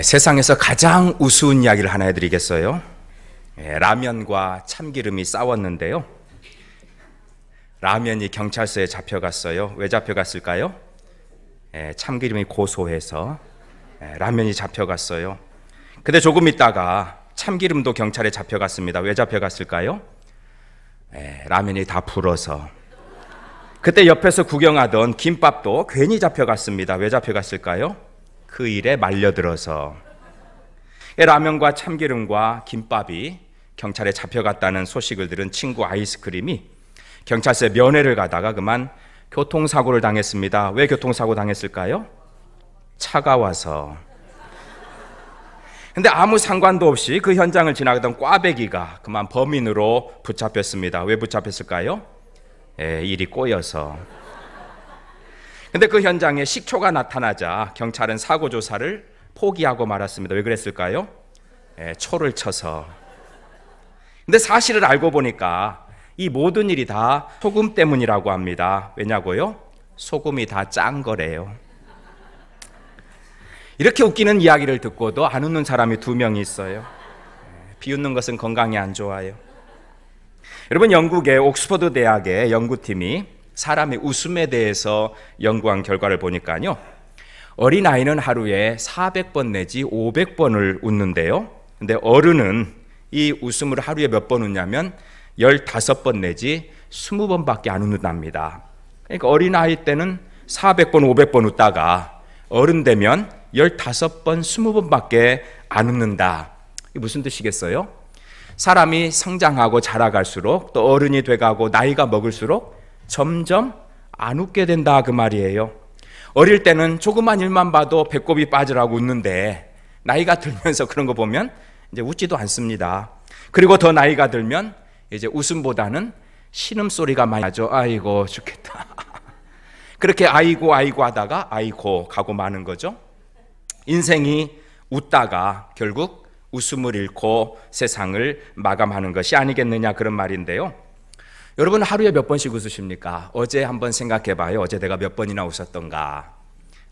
세상에서 가장 우스운 이야기를 하나 해드리겠어요. 라면과 참기름이 싸웠는데요. 라면이 경찰서에 잡혀갔어요. 왜 잡혀갔을까요? 참기름이 고소해서 라면이 잡혀갔어요. 근데 조금 있다가 참기름도 경찰에 잡혀갔습니다. 왜 잡혀갔을까요? 라면이 다 불어서. 그때 옆에서 구경하던 김밥도 괜히 잡혀갔습니다. 왜 잡혀갔을까요? 그 일에 말려들어서. 라면과 참기름과 김밥이 경찰에 잡혀갔다는 소식을 들은 친구 아이스크림이 경찰서에 면회를 가다가 그만 교통사고를 당했습니다. 왜 교통사고 당했을까요? 차가워서. 근데 아무 상관도 없이 그 현장을 지나가던 꽈배기가 그만 범인으로 붙잡혔습니다. 왜 붙잡혔을까요? 일이 꼬여서. 근데 그 현장에 식초가 나타나자 경찰은 사고 조사를 포기하고 말았습니다. 왜 그랬을까요? 초를 쳐서. 근데 사실을 알고 보니까 이 모든 일이 다 소금 때문이라고 합니다. 왜냐고요? 소금이 다 짠 거래요. 이렇게 웃기는 이야기를 듣고도 안 웃는 사람이 2명이 있어요. 비웃는 것은 건강에 안 좋아요. 여러분, 영국의 옥스퍼드 대학의 연구팀이 사람의 웃음에 대해서 연구한 결과를 보니까요, 어린아이는 하루에 400번 내지 500번을 웃는데요. 근데 어른은 이 웃음을 하루에 몇 번 웃냐면 15번 내지 20번밖에 안 웃는답니다. 그러니까 어린아이 때는 400번, 500번 웃다가 어른 되면 15번, 20번밖에 안 웃는다. 이게 무슨 뜻이겠어요? 사람이 성장하고 자라갈수록 또 어른이 돼가고 나이가 먹을수록 점점 안 웃게 된다, 그 말이에요. 어릴 때는 조그만 일만 봐도 배꼽이 빠지라고 웃는데 나이가 들면서 그런 거 보면 이제 웃지도 않습니다. 그리고 더 나이가 들면 이제 웃음보다는 신음소리가 많이 나죠. 아이고 죽겠다. 그렇게 아이고 하다가 아이고 가고 마는 거죠. 인생이 웃다가 결국 웃음을 잃고 세상을 마감하는 것이 아니겠느냐, 그런 말인데요. 여러분, 하루에 몇 번씩 웃으십니까? 어제 한번 생각해 봐요. 어제 내가 몇 번이나 웃었던가.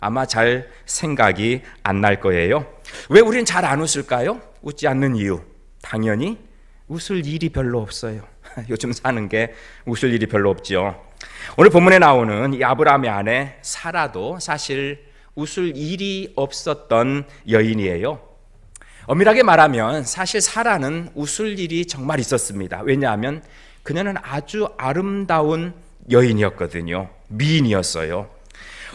아마 잘 생각이 안 날 거예요. 왜 우리는 잘 안 웃을까요? 웃지 않는 이유, 당연히 웃을 일이 별로 없어요. 요즘 사는 게 웃을 일이 별로 없죠. 오늘 본문에 나오는 이 아브라함의 아내 사라도 사실 웃을 일이 없었던 여인이에요. 엄밀하게 말하면 사실 사라는 웃을 일이 정말 있었습니다. 왜냐하면 그녀는 아주 아름다운 여인이었거든요. 미인이었어요.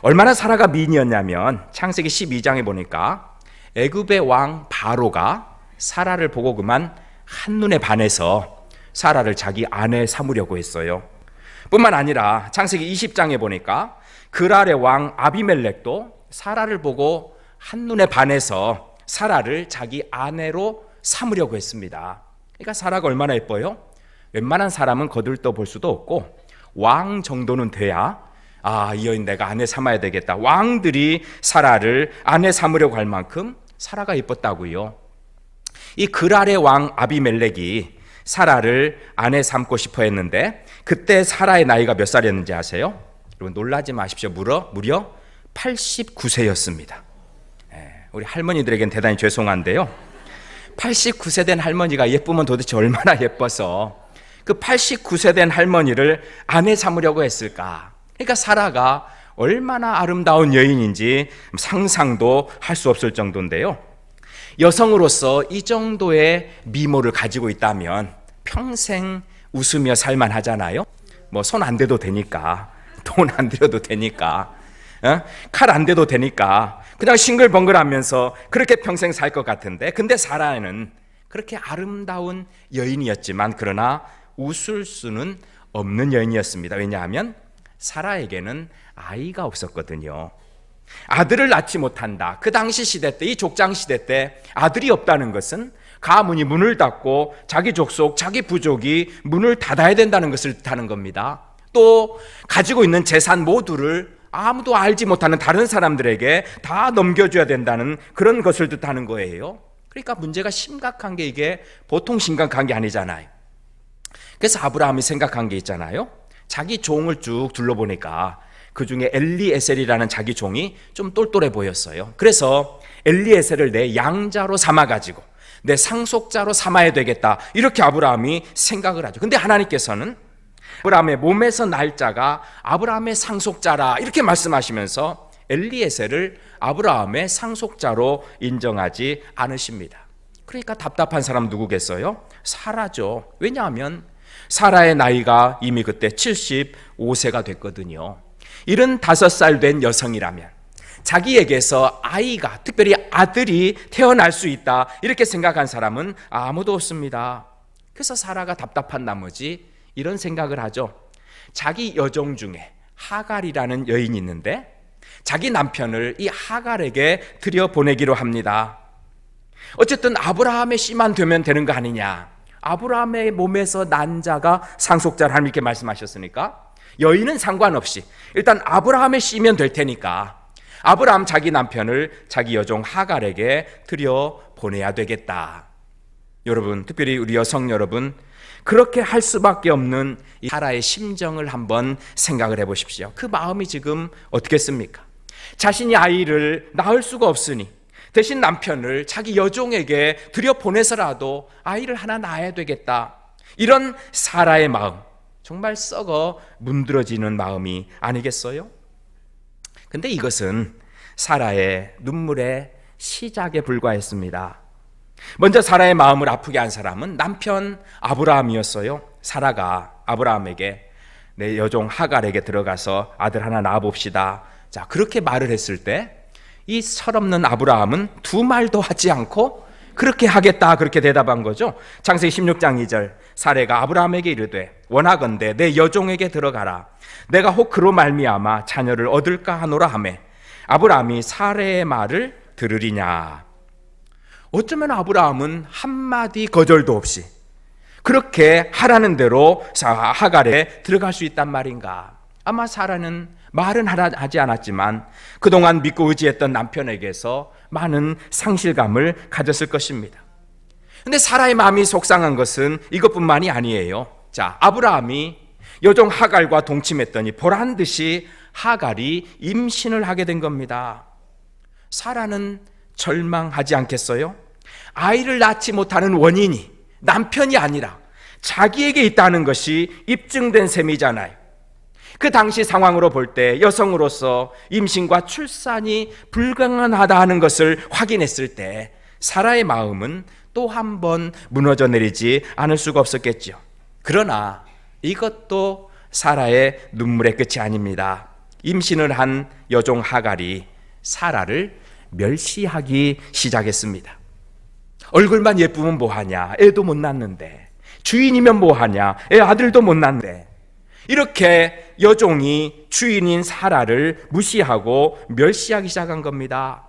얼마나 사라가 미인이었냐면 창세기 12장에 보니까 애굽의 왕 바로가 사라를 보고 그만 한눈에 반해서 사라를 자기 아내 삼으려고 했어요. 뿐만 아니라 창세기 20장에 보니까 그랄의 왕 아비멜렉도 사라를 보고 한눈에 반해서 사라를 자기 아내로 삼으려고 했습니다. 그러니까 사라가 얼마나 예뻐요? 웬만한 사람은 거들떠 볼 수도 없고 왕 정도는 돼야 이 여인 내가 아내 삼아야 되겠다. 왕들이 사라를 아내 삼으려고 할 만큼 사라가 예뻤다고요. 이 그랄의 왕 아비멜렉이 사라를 아내 삼고 싶어 했는데 그때 사라의 나이가 몇 살이었는지 아세요? 여러분 놀라지 마십시오. 무려 89세였습니다. 우리 할머니들에겐 대단히 죄송한데요. 89세 된 할머니가 예쁘면 도대체 얼마나 예뻐서 그 89세 된 할머니를 아내 삼으려고 했을까? 그러니까 사라가 얼마나 아름다운 여인인지 상상도 할 수 없을 정도인데요. 여성으로서 이 정도의 미모를 가지고 있다면 평생 웃으며 살만 하잖아요. 뭐 손 안 대도 되니까, 돈 안 들여도 되니까, 칼 안 대도 되니까 그냥 싱글벙글하면서 그렇게 평생 살 것 같은데, 근데 사라는 그렇게 아름다운 여인이었지만 그러나 웃을 수는 없는 여인이었습니다. 왜냐하면 사라에게는 아이가 없었거든요. 아들을 낳지 못한다. 그 당시 시대 때, 이 족장 시대 때 아들이 없다는 것은 가문이 문을 닫고 자기 족속, 자기 부족이 문을 닫아야 된다는 것을 뜻하는 겁니다. 또 가지고 있는 재산 모두를 아무도 알지 못하는 다른 사람들에게 다 넘겨줘야 된다는 그런 것을 뜻하는 거예요. 그러니까 문제가 심각한 게 이게 보통 심각한 게 아니잖아요. 그래서 아브라함이 생각한 게 있잖아요. 자기 종을 쭉 둘러보니까 그 중에 엘리에셀이라는 자기 종이 좀 똘똘해 보였어요. 그래서 엘리에셀을 내 양자로 삼아가지고 내 상속자로 삼아야 되겠다, 이렇게 아브라함이 생각을 하죠. 근데 하나님께서는 아브라함의 몸에서 날 자가 아브라함의 상속자라 이렇게 말씀하시면서 엘리에셀을 아브라함의 상속자로 인정하지 않으십니다. 그러니까 답답한 사람 누구겠어요? 사라죠. 왜냐하면 사라의 나이가 이미 그때 75세가 됐거든요. 75살 된 여성이라면 자기에게서 아이가, 특별히 아들이 태어날 수 있다 이렇게 생각한 사람은 아무도 없습니다. 그래서 사라가 답답한 나머지 이런 생각을 하죠. 자기 여종 중에 하갈이라는 여인이 있는데 자기 남편을 이 하갈에게 들여보내기로 합니다. 어쨌든 아브라함의 씨만 되면 되는 거 아니냐, 아브라함의 몸에서 난 자가 상속자를 하나님 이렇게 말씀하셨으니까 여인은 상관없이 일단 아브라함의 씨면 될 테니까 아브라함 자기 남편을 자기 여종 하갈에게 들여보내야 되겠다. 여러분, 특별히 우리 여성 여러분, 그렇게 할 수밖에 없는 이 사라의 심정을 한번 생각을 해보십시오. 그 마음이 지금 어떻겠습니까? 자신이 아이를 낳을 수가 없으니 대신 남편을 자기 여종에게 들여보내서라도 아이를 하나 낳아야 되겠다, 이런 사라의 마음, 정말 썩어 문드러지는 마음이 아니겠어요? 근데 이것은 사라의 눈물의 시작에 불과했습니다. 먼저 사라의 마음을 아프게 한 사람은 남편 아브라함이었어요. 사라가 아브라함에게 내 여종 하갈에게 들어가서 아들 하나 낳아봅시다, 자 그렇게 말을 했을 때 이 철없는 아브라함은 두 말도 하지 않고 그렇게 하겠다, 그렇게 대답한 거죠. 창세기 16장 2절, 사라가 아브라함에게 이르되 원하건대 내 여종에게 들어가라, 내가 혹 그로 말미암아 자녀를 얻을까 하노라 하매 아브라함이 사라의 말을 들으리냐. 어쩌면 아브라함은 한마디 거절도 없이 그렇게 하라는 대로 하갈에 들어갈 수 있단 말인가. 아마 사라는 말은 하지 않았지만 그동안 믿고 의지했던 남편에게서 많은 상실감을 가졌을 것입니다. 그런데 사라의 마음이 속상한 것은 이것뿐만이 아니에요. 자, 아브라함이 여종 하갈과 동침했더니 보란 듯이 하갈이 임신을 하게 된 겁니다. 사라는 절망하지 않겠어요? 아이를 낳지 못하는 원인이 남편이 아니라 자기에게 있다는 것이 입증된 셈이잖아요. 그 당시 상황으로 볼 때 여성으로서 임신과 출산이 불가능하다 하는 것을 확인했을 때 사라의 마음은 또 한 번 무너져 내리지 않을 수가 없었겠죠. 그러나 이것도 사라의 눈물의 끝이 아닙니다. 임신을 한 여종 하갈이 사라를 멸시하기 시작했습니다. 얼굴만 예쁘면 뭐하냐, 애도 못 낳는데. 주인이면 뭐하냐, 애 아들도 못 낳는데. 이렇게 여종이 주인인 사라를 무시하고 멸시하기 시작한 겁니다.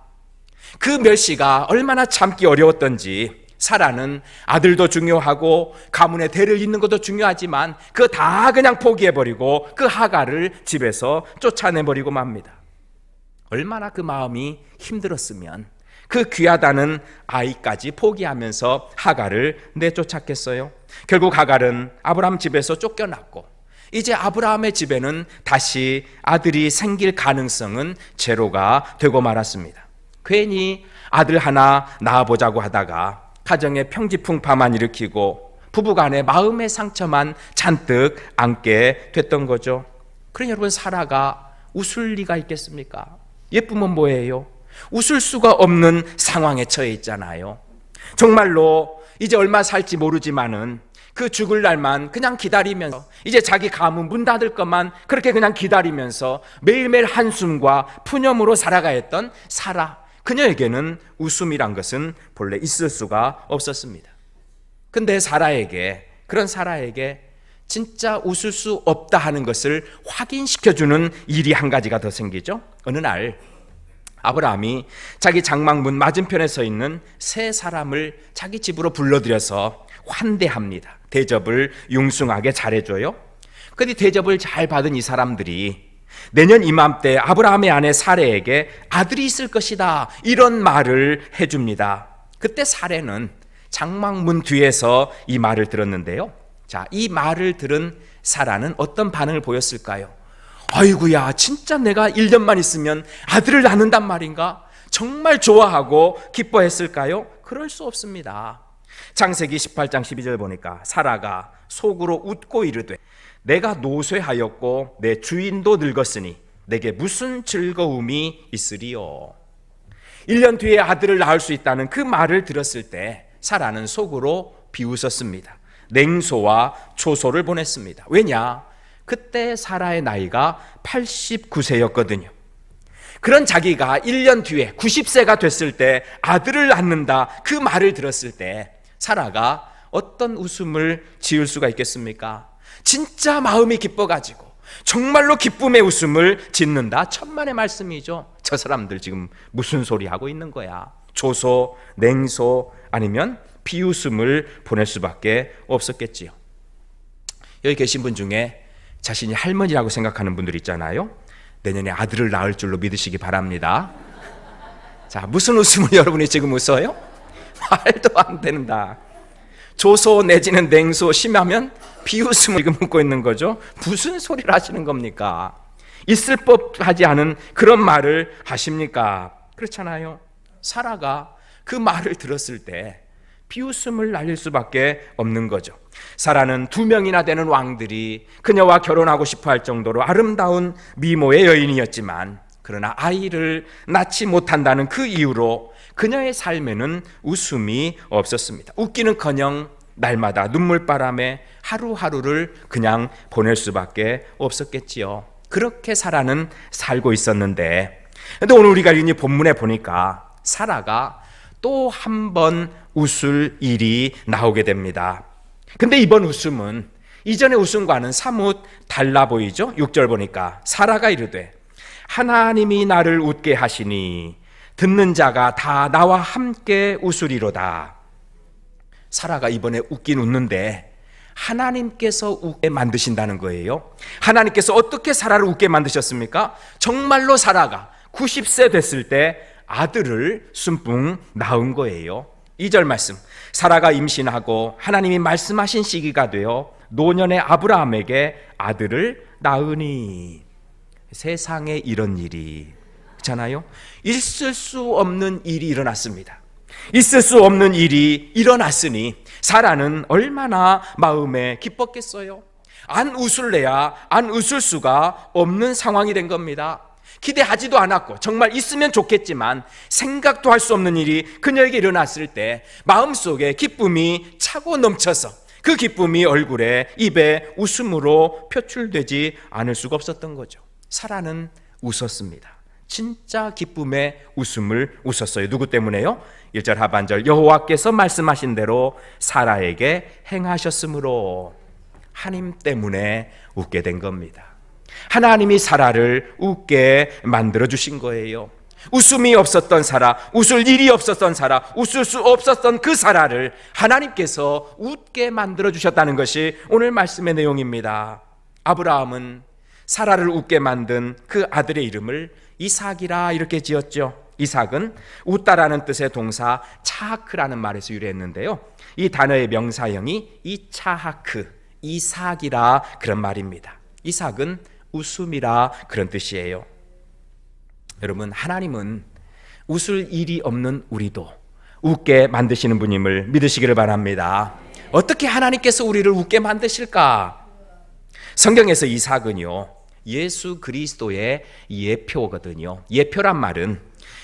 그 멸시가 얼마나 참기 어려웠던지 사라는 아들도 중요하고 가문의 대를 잇는 것도 중요하지만 그거 다 그냥 포기해버리고 그 하갈을 집에서 쫓아내버리고 맙니다. 얼마나 그 마음이 힘들었으면 그 귀하다는 아이까지 포기하면서 하갈을 내쫓았겠어요? 결국 하갈은 아브라함 집에서 쫓겨났고 이제 아브라함의 집에는 다시 아들이 생길 가능성은 제로가 되고 말았습니다. 괜히 아들 하나 낳아보자고 하다가 가정의 평지풍파만 일으키고 부부간의 마음의 상처만 잔뜩 안게 됐던 거죠. 그러니 여러분, 사라가 웃을 리가 있겠습니까? 예쁘면 뭐예요? 웃을 수가 없는 상황에 처해 있잖아요. 정말로 이제 얼마 살지 모르지만은 그 죽을 날만 그냥 기다리면서 이제 자기 가문 문 닫을 것만 그렇게 그냥 기다리면서 매일매일 한숨과 푸념으로 살아가했던 사라, 그녀에게는 웃음이란 것은 본래 있을 수가 없었습니다. 근데 그런 사라에게 진짜 웃을 수 없다 하는 것을 확인시켜주는 일이 한 가지가 더 생기죠. 어느 날 아브라함이 자기 장막문 맞은편에 서 있는 세 사람을 자기 집으로 불러들여서 환대합니다. 대접을 융숭하게 잘해줘요. 그런데 대접을 잘 받은 이 사람들이 내년 이맘때 아브라함의 아내 사레에게 아들이 있을 것이다, 이런 말을 해줍니다. 그때 사레는 장막문 뒤에서 이 말을 들었는데요. 자, 이 말을 들은 사라는 어떤 반응을 보였을까요? 아이고야, 진짜 내가 1년만 있으면 아들을 낳는단 말인가? 정말 좋아하고 기뻐했을까요? 그럴 수 없습니다. 창세기 18장 12절 보니까 사라가 속으로 웃고 이르되 내가 노쇠하였고 내 주인도 늙었으니 내게 무슨 즐거움이 있으리요. 1년 뒤에 아들을 낳을 수 있다는 그 말을 들었을 때 사라는 속으로 비웃었습니다. 냉소와 초소를 보냈습니다. 왜냐? 그때 사라의 나이가 89세였거든요. 그런 자기가 1년 뒤에 90세가 됐을 때 아들을 낳는다, 그 말을 들었을 때 사라가 어떤 웃음을 지을 수가 있겠습니까? 진짜 마음이 기뻐가지고 정말로 기쁨의 웃음을 짓는다. 천만의 말씀이죠. 저 사람들 지금 무슨 소리 하고 있는 거야? 조소, 냉소 아니면 비웃음을 보낼 수밖에 없었겠지요. 여기 계신 분 중에 자신이 할머니라고 생각하는 분들 있잖아요. 내년에 아들을 낳을 줄로 믿으시기 바랍니다. 자, 무슨 웃음을 여러분이 지금 웃어요? 말도 안 된다. 조소 내지는 냉소, 심하면 비웃음을 지금 웃고 있는 거죠. 무슨 소리를 하시는 겁니까? 있을 법하지 않은 그런 말을 하십니까? 그렇잖아요. 사라가 그 말을 들었을 때 비웃음을 날릴 수밖에 없는 거죠. 사라는 2명이나 되는 왕들이 그녀와 결혼하고 싶어 할 정도로 아름다운 미모의 여인이었지만, 그러나 아이를 낳지 못한다는 그 이유로 그녀의 삶에는 웃음이 없었습니다. 웃기는커녕 날마다 눈물바람에 하루하루를 그냥 보낼 수밖에 없었겠지요. 그렇게 사라는 살고 있었는데, 근데 오늘 우리가 이 본문에 보니까 사라가 또 한 번 웃을 일이 나오게 됩니다. 근데 이번 웃음은 이전의 웃음과는 사뭇 달라 보이죠? 6절 보니까 사라가 이르되 하나님이 나를 웃게 하시니 듣는 자가 다 나와 함께 웃으리로다. 사라가 이번에 웃긴 웃는데 하나님께서 웃게 만드신다는 거예요. 하나님께서 어떻게 사라를 웃게 만드셨습니까? 정말로 사라가 90세 됐을 때 아들을 순풍 낳은 거예요. 2절 말씀, 사라가 임신하고 하나님이 말씀하신 시기가 되어 노년의 아브라함에게 아들을 낳으니. 세상에 이런 일이 있잖아요. 있을 수 없는 일이 일어났습니다. 있을 수 없는 일이 일어났으니 사라는 얼마나 마음에 기뻤겠어요. 안 웃을래야 안 웃을 수가 없는 상황이 된 겁니다. 기대하지도 않았고 정말 있으면 좋겠지만 생각도 할 수 없는 일이 그녀에게 일어났을 때 마음속에 기쁨이 차고 넘쳐서 그 기쁨이 얼굴에 입에 웃음으로 표출되지 않을 수가 없었던 거죠. 사라는 웃었습니다. 진짜 기쁨의 웃음을 웃었어요. 누구 때문에요? 1절 하반절, 여호와께서 말씀하신 대로 사라에게 행하셨으므로. 하나님 때문에 웃게 된 겁니다. 하나님이 사라를 웃게 만들어 주신 거예요. 웃음이 없었던 사라, 웃을 일이 없었던 사라, 웃을 수 없었던 그 사라를 하나님께서 웃게 만들어 주셨다는 것이 오늘 말씀의 내용입니다. 아브라함은 사라를 웃게 만든 그 아들의 이름을 이삭이라 이렇게 지었죠. 이삭은 웃다라는 뜻의 동사 차하크라는 말에서 유래했는데요, 이 단어의 명사형이 이차하크, 이삭이라 그런 말입니다. 이삭은 웃음이라 그런 뜻이에요. 여러분, 하나님은 웃을 일이 없는 우리도 웃게 만드시는 분임을 믿으시기를 바랍니다. 어떻게 하나님께서 우리를 웃게 만드실까? 성경에서 이삭은요, 예수 그리스도의 예표거든요. 예표란 말은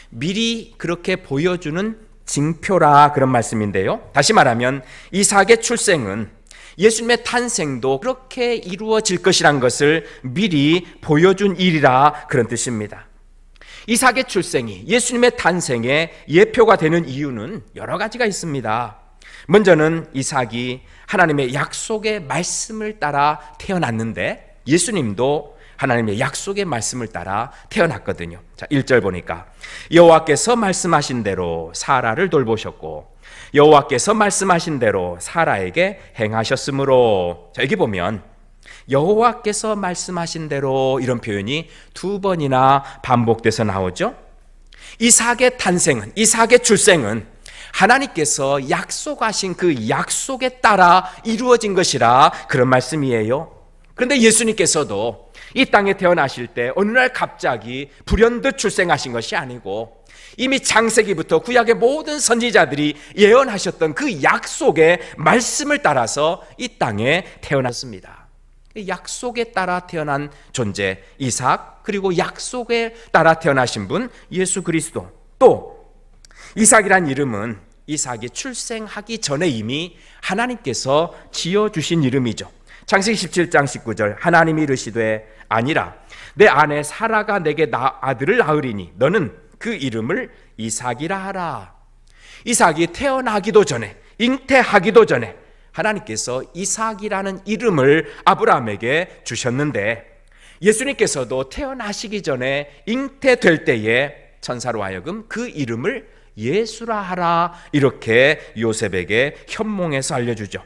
미리 그렇게 보여주는 징표라 그런 말씀인데요, 다시 말하면 이삭의 출생은 예수님의 탄생도 그렇게 이루어질 것이란 것을 미리 보여준 일이라 그런 뜻입니다. 이삭의 출생이 예수님의 탄생의 예표가 되는 이유는 여러 가지가 있습니다. 먼저는 이삭이 하나님의 약속의 말씀을 따라 태어났는데 예수님도 하나님의 약속의 말씀을 따라 태어났거든요. 자, 1절 보니까 여호와께서 말씀하신 대로 사라를 돌보셨고 여호와께서 말씀하신 대로 사라에게 행하셨으므로. 자, 여기 보면 여호와께서 말씀하신 대로 이런 표현이 2번이나 반복돼서 나오죠. 이삭의 탄생은, 이삭의 출생은 하나님께서 약속하신 그 약속에 따라 이루어진 것이라 그런 말씀이에요. 그런데 예수님께서도 이 땅에 태어나실 때 어느 날 갑자기 불현듯 출생하신 것이 아니고 이미 창세기부터 구약의 모든 선지자들이 예언하셨던 그 약속의 말씀을 따라서 이 땅에 태어났습니다. 약속에 따라 태어난 존재 이삭, 그리고 약속에 따라 태어나신 분 예수 그리스도. 또 이삭이란 이름은 이삭이 출생하기 전에 이미 하나님께서 지어주신 이름이죠. 창세기 17장 19절 하나님이 이르시되 아니라 내 아내 사라가 내게 아들을 낳으리니 너는 그 이름을 이삭이라 하라. 이삭이 태어나기도 전에, 잉태하기도 전에 하나님께서 이삭이라는 이름을 아브라함에게 주셨는데, 예수님께서도 태어나시기 전에 잉태될 때에 천사로 하여금 그 이름을 예수라 하라 이렇게 요셉에게 현몽해서 알려주죠.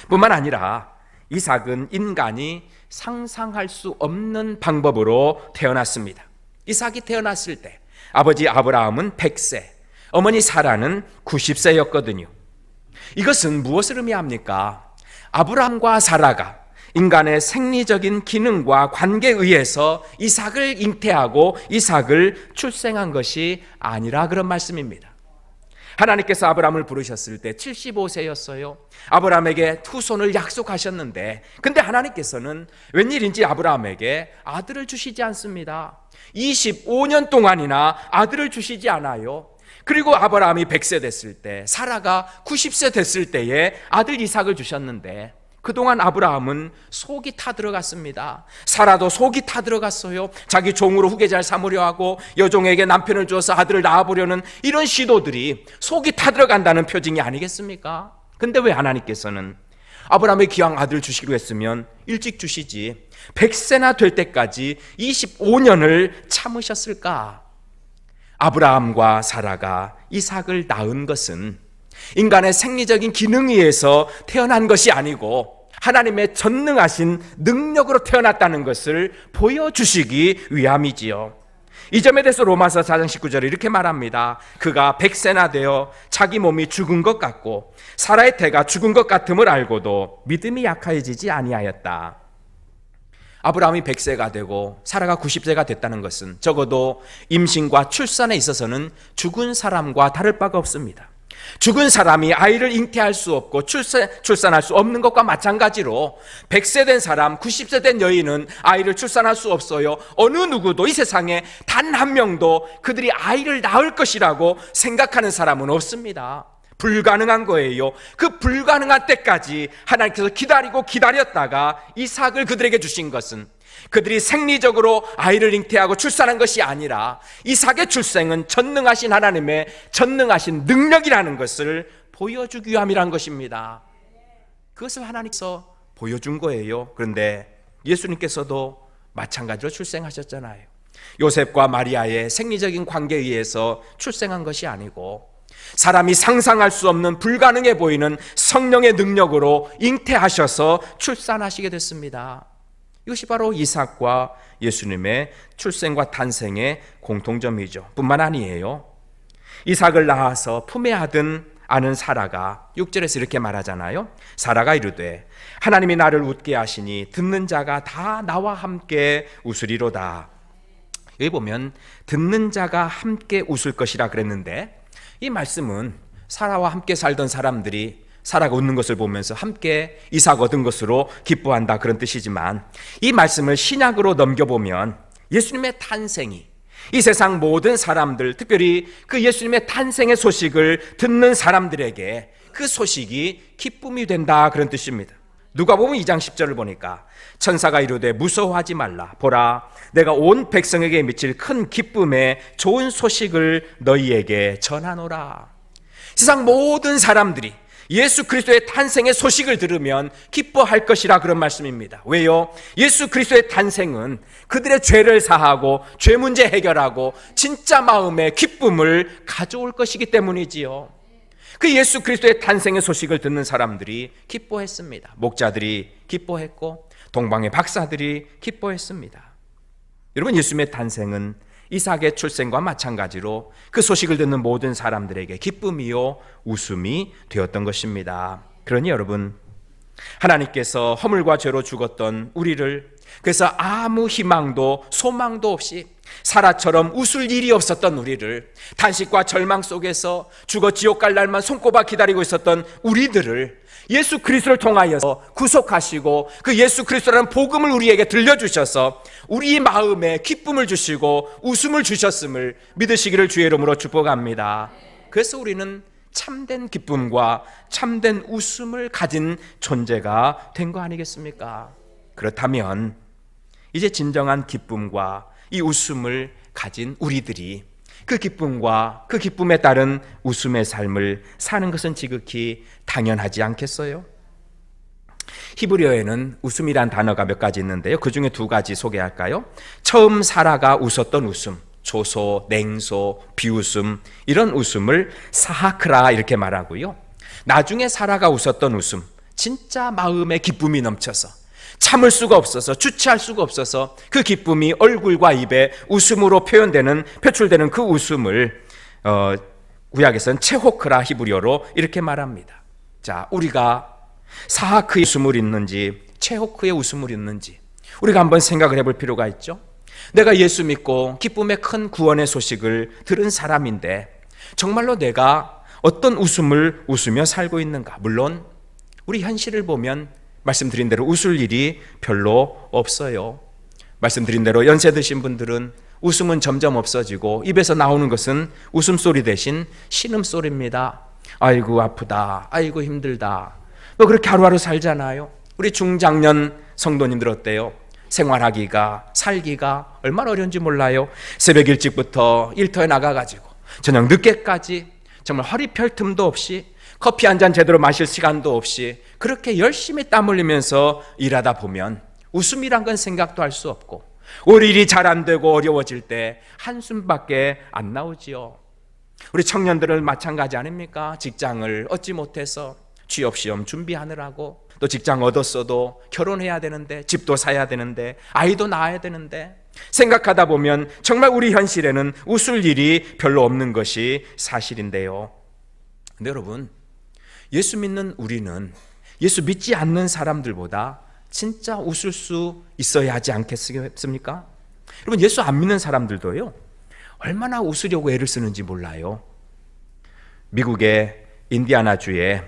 뿐만 아니라 이삭은 인간이 상상할 수 없는 방법으로 태어났습니다. 이삭이 태어났을 때 아버지 아브라함은 100세, 어머니 사라는 90세였거든요. 이것은 무엇을 의미합니까? 아브라함과 사라가 인간의 생리적인 기능과 관계에 의해서 이삭을 잉태하고 이삭을 출생한 것이 아니라 그런 말씀입니다. 하나님께서 아브라함을 부르셨을 때 75세였어요. 아브라함에게 후손을 약속하셨는데, 근데 하나님께서는 웬일인지 아브라함에게 아들을 주시지 않습니다. 25년 동안이나 아들을 주시지 않아요. 그리고 아브라함이 100세 됐을 때, 사라가 90세 됐을 때에 아들 이삭을 주셨는데, 그동안 아브라함은 속이 타들어갔습니다. 사라도 속이 타들어갔어요. 자기 종으로 후계자를 삼으려 하고 여종에게 남편을 주어서 아들을 낳아보려는 이런 시도들이 속이 타들어간다는 표징이 아니겠습니까? 근데 왜 하나님께서는 아브라함의 기왕 아들을 주시기로 했으면 일찍 주시지 100세나 될 때까지 25년을 참으셨을까? 아브라함과 사라가 이삭을 낳은 것은 인간의 생리적인 기능에 의해서 태어난 것이 아니고 하나님의 전능하신 능력으로 태어났다는 것을 보여주시기 위함이지요. 이 점에 대해서 로마서 4장 19절에 이렇게 말합니다. 그가 100세나 되어 자기 몸이 죽은 것 같고 사라의 태가 죽은 것 같음을 알고도 믿음이 약해지지 아니하였다. 아브라함이 100세가 되고 사라가 90세가 됐다는 것은 적어도 임신과 출산에 있어서는 죽은 사람과 다를 바가 없습니다. 죽은 사람이 아이를 잉태할 수 없고 출산할 수 없는 것과 마찬가지로 100세 된 사람, 90세 된 여인은 아이를 출산할 수 없어요. 어느 누구도 이 세상에 단 한 명도 그들이 아이를 낳을 것이라고 생각하는 사람은 없습니다. 불가능한 거예요. 그 불가능한 때까지 하나님께서 기다렸다가 이삭을 그들에게 주신 것은 그들이 생리적으로 아이를 잉태하고 출산한 것이 아니라 이삭의 출생은 전능하신 하나님의 전능하신 능력이라는 것을 보여주기 위함이란 것입니다. 그것을 하나님께서 보여준 거예요. 그런데 예수님께서도 마찬가지로 출생하셨잖아요. 요셉과 마리아의 생리적인 관계에 의해서 출생한 것이 아니고 사람이 상상할 수 없는 불가능해 보이는 성령의 능력으로 잉태하셔서 출산하시게 됐습니다. 이것이 바로 이삭과 예수님의 출생과 탄생의 공통점이죠. 뿐만 아니에요. 이삭을 낳아서 품에 안은 사라가 6절에서 이렇게 말하잖아요. 사라가 이르되 하나님이 나를 웃게 하시니 듣는 자가 다 나와 함께 웃으리로다. 여기 보면 듣는 자가 함께 웃을 것이라 그랬는데, 이 말씀은 사라와 함께 살던 사람들이 사라가 웃는 것을 보면서 함께 이삭 얻은 것으로 기뻐한다 그런 뜻이지만, 이 말씀을 신약으로 넘겨보면 예수님의 탄생이 이 세상 모든 사람들, 특별히 그 예수님의 탄생의 소식을 듣는 사람들에게 그 소식이 기쁨이 된다 그런 뜻입니다. 누가복음 2장 10절을 보니까 천사가 이르되 무서워하지 말라. 보라, 내가 온 백성에게 미칠 큰 기쁨의 좋은 소식을 너희에게 전하노라. 세상 모든 사람들이 예수 그리스도의 탄생의 소식을 들으면 기뻐할 것이라 그런 말씀입니다. 왜요? 예수 그리스도의 탄생은 그들의 죄를 사하고 죄 문제 해결하고 진짜 마음의 기쁨을 가져올 것이기 때문이지요. 그 예수 그리스도의 탄생의 소식을 듣는 사람들이 기뻐했습니다. 목자들이 기뻐했고 동방의 박사들이 기뻐했습니다. 여러분, 예수님의 탄생은 이삭의 출생과 마찬가지로 그 소식을 듣는 모든 사람들에게 기쁨이요 웃음이 되었던 것입니다. 그러니 여러분, 하나님께서 허물과 죄로 죽었던 우리를, 그래서 아무 희망도 소망도 없이 사라처럼 웃을 일이 없었던 우리를, 단식과 절망 속에서 죽어 지옥 갈 날만 손꼽아 기다리고 있었던 우리들을 예수 그리스도를 통하여서 구속하시고 그 예수 그리스도라는 복음을 우리에게 들려주셔서 우리 마음에 기쁨을 주시고 웃음을 주셨음을 믿으시기를 주의 이름으로 축복합니다. 그래서 우리는 참된 기쁨과 참된 웃음을 가진 존재가 된 거 아니겠습니까? 그렇다면 이제 진정한 기쁨과 이 웃음을 가진 우리들이 그 기쁨과 그 기쁨에 따른 웃음의 삶을 사는 것은 지극히 당연하지 않겠어요? 히브리어에는 웃음이란 단어가 몇 가지 있는데요, 그 중에 두 가지 소개할까요? 처음 사라가 웃었던 웃음, 조소, 냉소, 비웃음, 이런 웃음을 사하크라 이렇게 말하고요, 나중에 사라가 웃었던 웃음, 진짜 마음에 기쁨이 넘쳐서 참을 수가 없어서, 주체할 수가 없어서 그 기쁨이 얼굴과 입에 웃음으로 표출되는 그 웃음을 구약에서는 체호크라 히브리어로 이렇게 말합니다. 자, 우리가 사하크의 웃음을 있는지 체호크의 웃음을 있는지 우리가 한번 생각을 해볼 필요가 있죠. 내가 예수 믿고 기쁨의 큰 구원의 소식을 들은 사람인데 정말로 내가 어떤 웃음을 웃으며 살고 있는가? 물론 우리 현실을 보면 말씀드린 대로 웃을 일이 별로 없어요. 말씀드린 대로 연세 드신 분들은 웃음은 점점 없어지고 입에서 나오는 것은 웃음소리 대신 신음소리입니다. 아이고 아프다, 아이고 힘들다, 뭐 그렇게 하루하루 살잖아요. 우리 중장년 성도님들 어때요? 생활하기가, 살기가 얼마나 어려운지 몰라요. 새벽 일찍부터 일터에 나가가지고 저녁 늦게까지 정말 허리 펼 틈도 없이 커피 한 잔 제대로 마실 시간도 없이 그렇게 열심히 땀 흘리면서 일하다 보면 웃음이란 건 생각도 할 수 없고 오히려 일이 잘 안 되고 어려워질 때 한숨밖에 안 나오지요. 우리 청년들은 마찬가지 아닙니까? 직장을 얻지 못해서 취업시험 준비하느라고, 또 직장 얻었어도 결혼해야 되는데, 집도 사야 되는데, 아이도 낳아야 되는데, 생각하다 보면 정말 우리 현실에는 웃을 일이 별로 없는 것이 사실인데요. 근데 여러분, 예수 믿는 우리는 예수 믿지 않는 사람들보다 진짜 웃을 수 있어야 하지 않겠습니까? 여러분, 예수 안 믿는 사람들도요, 얼마나 웃으려고 애를 쓰는지 몰라요. 미국의 인디아나주의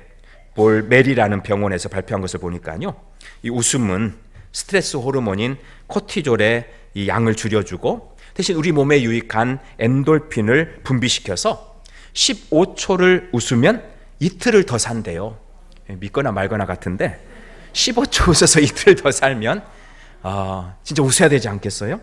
볼 메리라는 병원에서 발표한 것을 보니까요, 이 웃음은 스트레스 호르몬인 코티졸의 이 양을 줄여주고 대신 우리 몸에 유익한 엔돌핀을 분비시켜서 15초를 웃으면 이틀을 더 산대요. 믿거나 말거나 같은데 15초 웃어서 이틀 더 살면 진짜 웃어야 되지 않겠어요?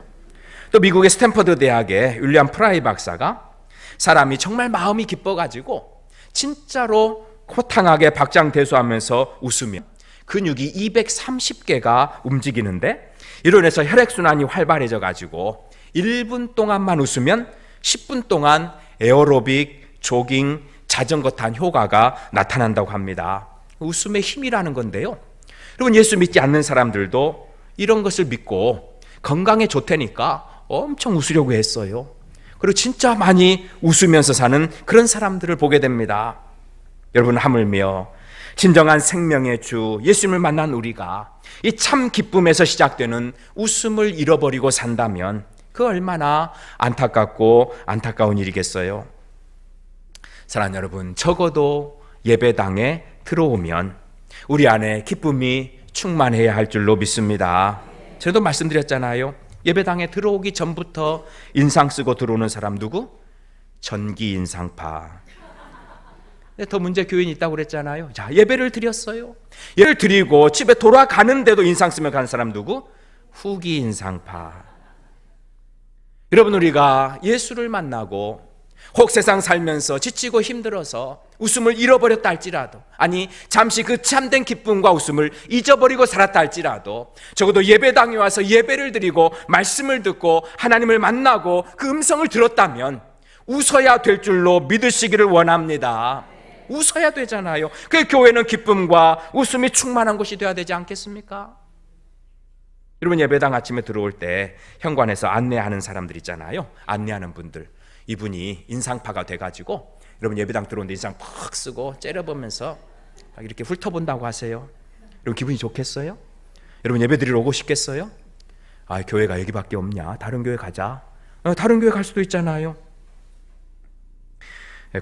또 미국의 스탠퍼드 대학의 윌리엄 프라이 박사가 사람이 정말 마음이 기뻐가지고 진짜로 호탕하게 박장대소하면서 웃으면 근육이 230개가 움직이는데 이로 인해서 혈액순환이 활발해져 가지고 1분 동안만 웃으면 10분 동안 에어로빅, 조깅, 자전거 탄 효과가 나타난다고 합니다. 웃음의 힘이라는 건데요, 여러분, 예수 믿지 않는 사람들도 이런 것을 믿고 건강에 좋다니까 엄청 웃으려고 했어요. 그리고 진짜 많이 웃으면서 사는 그런 사람들을 보게 됩니다. 여러분, 하물며 진정한 생명의 주 예수님을 만난 우리가 이 참 기쁨에서 시작되는 웃음을 잃어버리고 산다면 그 얼마나 안타깝고 안타까운 일이겠어요. 사랑하는 여러분, 적어도 예배당에 들어오면 우리 안에 기쁨이 충만해야 할 줄로 믿습니다. 저도 말씀드렸잖아요. 예배당에 들어오기 전부터 인상 쓰고 들어오는 사람 누구? 전기 인상파. 더 문제 교인이 있다고 그랬잖아요. 자, 예배를 드렸어요. 예배를 드리고 집에 돌아가는데도 인상 쓰며 가는 사람 누구? 후기 인상파. 여러분, 우리가 예수를 만나고 혹 세상 살면서 지치고 힘들어서 웃음을 잃어버렸다 할지라도, 아니 잠시 그 참된 기쁨과 웃음을 잊어버리고 살았다 할지라도 적어도 예배당에 와서 예배를 드리고 말씀을 듣고 하나님을 만나고 그 음성을 들었다면 웃어야 될 줄로 믿으시기를 원합니다. 웃어야 되잖아요. 그 교회는 기쁨과 웃음이 충만한 곳이 되어야 되지 않겠습니까? 여러분, 예배당 아침에 들어올 때 현관에서 안내하는 사람들 있잖아요. 안내하는 분들, 이분이 인상파가 돼가지고 여러분 예배당 들어오는데 인상 팍 쓰고 째려보면서 이렇게 훑어본다고 하세요. 여러분, 기분이 좋겠어요? 여러분, 예배 드리러 오고 싶겠어요? 교회가 여기밖에 없냐? 다른 교회 가자. 다른 교회 갈 수도 있잖아요.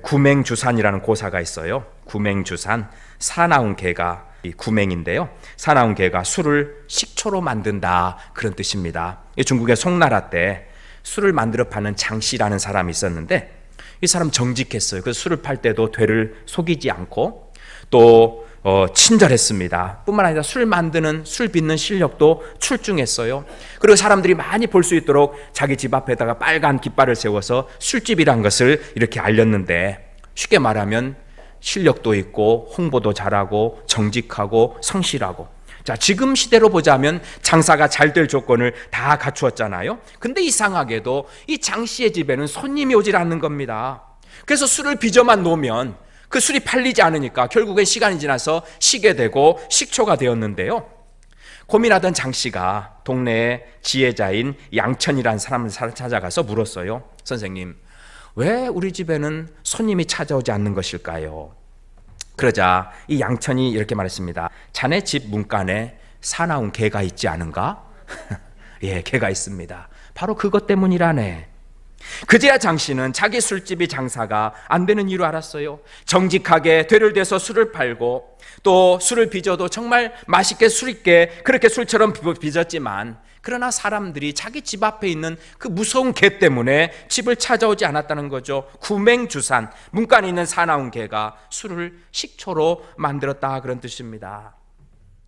구맹주산이라는 고사가 있어요. 구맹주산, 사나운 개가 이 구맹인데요. 사나운 개가 술을 식초로 만든다, 그런 뜻입니다. 중국의 송나라 때 술을 만들어 파는 장씨라는 사람이 있었는데 이 사람 정직했어요. 그래서 술을 팔 때도 되를 속이지 않고 또 친절했습니다. 뿐만 아니라 술 만드는, 술 빚는 실력도 출중했어요. 그리고 사람들이 많이 볼 수 있도록 자기 집 앞에다가 빨간 깃발을 세워서 술집이란 것을 이렇게 알렸는데, 쉽게 말하면 실력도 있고 홍보도 잘하고 정직하고 성실하고, 자, 지금 시대로 보자면 장사가 잘 될 조건을 다 갖추었잖아요. 근데 이상하게도 이 장씨의 집에는 손님이 오질 않는 겁니다. 그래서 술을 빚어만 놓으면 그 술이 팔리지 않으니까 결국엔 시간이 지나서 시게 되고 식초가 되었는데요. 고민하던 장씨가 동네의 지혜자인 양천이라는 사람을 찾아가서 물었어요. 선생님, 왜 우리 집에는 손님이 찾아오지 않는 것일까요? 그러자 이 양천이 이렇게 말했습니다. 자네 집 문간에 사나운 개가 있지 않은가? 예, 개가 있습니다. 바로 그것 때문이라네. 그제야 장씨는 자기 술집이 장사가 안 되는 이유를 알았어요. 정직하게 되를 대서 술을 팔고 또 술을 빚어도 정말 맛있게 술 있게 그렇게 술처럼 빚었지만, 그러나 사람들이 자기 집 앞에 있는 그 무서운 개 때문에 집을 찾아오지 않았다는 거죠. 구맹주산, 문간에 있는 사나운 개가 술을 식초로 만들었다, 그런 뜻입니다.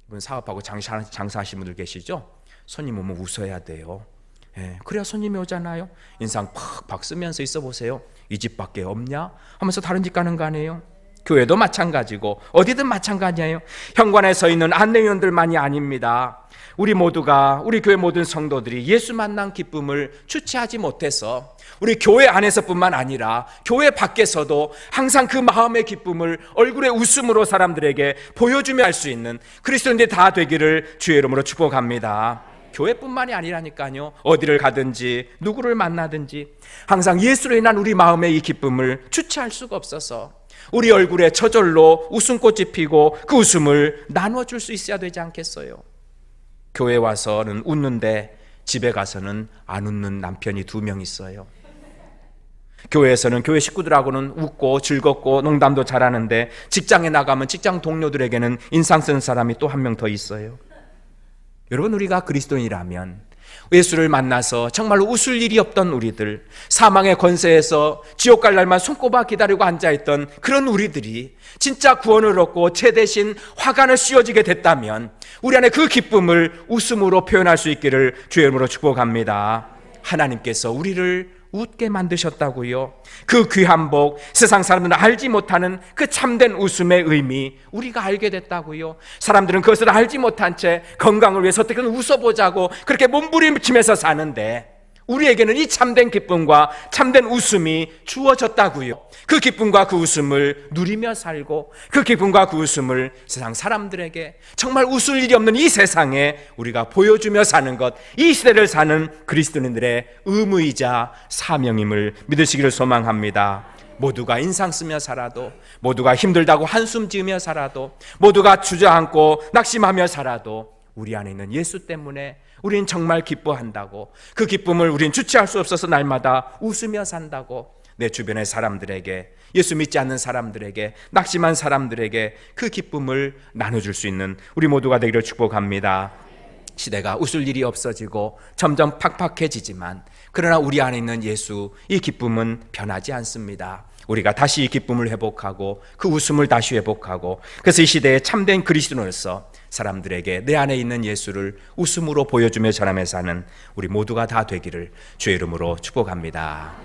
이분 사업하고 장사하시는 분들 계시죠? 손님 오면 웃어야 돼요. 예, 그래야 손님이 오잖아요. 인상 팍팍 쓰면서 있어 보세요. 이 집밖에 없냐? 하면서 다른 집 가는 거 아니에요? 교회도 마찬가지고 어디든 마찬가지예요. 현관에 서 있는 안내위원들만이 아닙니다. 우리 모두가, 우리 교회 모든 성도들이 예수 만난 기쁨을 주체하지 못해서 우리 교회 안에서뿐만 아니라 교회 밖에서도 항상 그 마음의 기쁨을 얼굴의 웃음으로 사람들에게 보여주며 할 수 있는 그리스도인들이 다 되기를 주의 이름으로 축복합니다. 교회뿐만이 아니라니까요. 어디를 가든지 누구를 만나든지 항상 예수로 인한 우리 마음의 이 기쁨을 주체할 수가 없어서 우리 얼굴에 저절로 웃음꽃이 피고 그 웃음을 나눠줄 수 있어야 되지 않겠어요? 교회 와서는 웃는데 집에 가서는 안 웃는 남편이 2명 있어요. 교회에서는 교회 식구들하고는 웃고 즐겁고 농담도 잘하는데 직장에 나가면 직장 동료들에게는 인상 쓰는 사람이 또 1명 더 있어요. 여러분, 우리가 그리스도인이라면 예수를 만나서 정말로 웃을 일이 없던 우리들, 사망의 권세에서 지옥 갈 날만 손꼽아 기다리고 앉아있던 그런 우리들이 진짜 구원을 얻고 죄 대신 화관을 씌워지게 됐다면 우리 안에 그 기쁨을 웃음으로 표현할 수 있기를 주의 이름으로 축복합니다. 하나님께서 우리를 웃게 만드셨다고요. 그 귀한 복, 세상 사람들은 알지 못하는 그 참된 웃음의 의미 우리가 알게 됐다고요. 사람들은 그것을 알지 못한 채 건강을 위해서 어떻게든 웃어보자고 그렇게 몸부림치면서 사는데, 우리에게는 이 참된 기쁨과 참된 웃음이 주어졌다고요. 그 기쁨과 그 웃음을 누리며 살고 그 기쁨과 그 웃음을 세상 사람들에게, 정말 웃을 일이 없는 이 세상에 우리가 보여주며 사는 것, 이 시대를 사는 그리스도인들의 의무이자 사명임을 믿으시기를 소망합니다. 모두가 인상 쓰며 살아도, 모두가 힘들다고 한숨 지으며 살아도, 모두가 주저앉고 낙심하며 살아도 우리 안에 있는 예수 때문에 우린 정말 기뻐한다고, 그 기쁨을 우린 주체할 수 없어서 날마다 웃으며 산다고, 내 주변의 사람들에게, 예수 믿지 않는 사람들에게, 낙심한 사람들에게 그 기쁨을 나눠줄 수 있는 우리 모두가 되기를 축복합니다. 시대가 웃을 일이 없어지고 점점 팍팍해지지만 그러나 우리 안에 있는 예수, 이 기쁨은 변하지 않습니다. 우리가 다시 이 기쁨을 회복하고 그 웃음을 다시 회복하고, 그래서 이 시대에 참된 그리스도인으로서 사람들에게 내 안에 있는 예수를 웃음으로 보여주며 전하며 사는 우리 모두가 다 되기를 주의 이름으로 축복합니다.